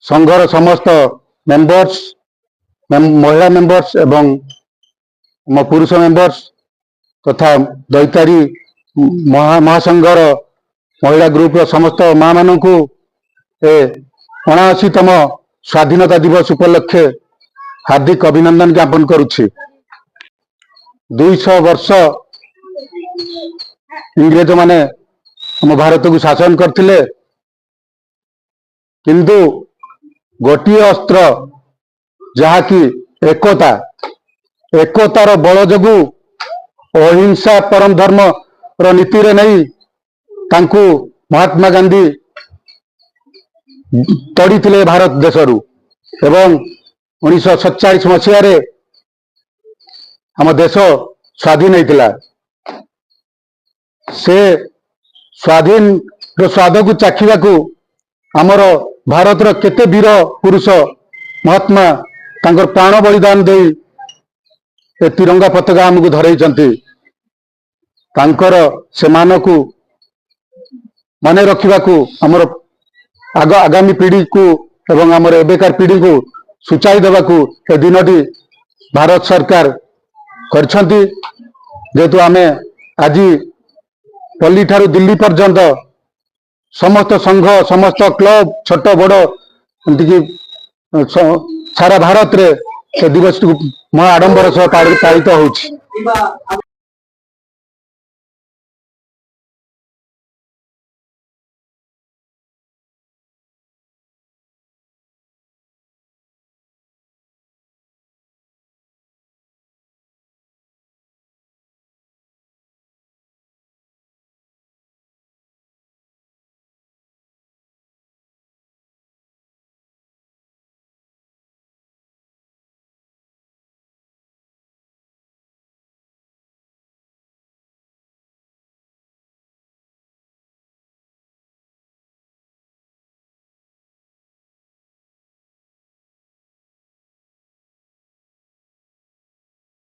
संघर समस्त मेंबर्स महिला मेंबर्स एवं पुरुष मेंबर्स तथा दैतारी महासंघर महिला ग्रुप समस्त माँ मान को 79तम स्वाधीनता दिवस उपलक्षे हार्दिक अभिनंदन ज्ञापन करुछि। 200 वर्ष इंग्रेज माने हम भारत को शासन करथिले, किंतु गोटे अस्त्र जहाँकि एकतार बल जगू अहिंसा परम धर्म नीति रे नहीं तांकु महात्मा गांधी तड़ीथिले भारत देशरू एवं 1947 मसीह आम देश स्वाधीन होता। से स्वाधीन स्वाद को चाखा आमर भारत केते वीर पुरुष महात्मा तांकर प्राण बलिदान दे तिरंगा पताका आमको धरैचंती। तांकर से मानकु माने रखिबाकू आमर आगामी पीढ़ी को एवं आमर एबेकार पीढ़ी को सूचाई देवाकू ए दिनटी भारत सरकार करछंती। जेतु आमे आज पल्ली ठारू दिल्ली पर्यंत समस्त संघ समस्त क्लब छोट बड़ सारा भारत रे दिवस महा आडंबर सह पालित होउछि।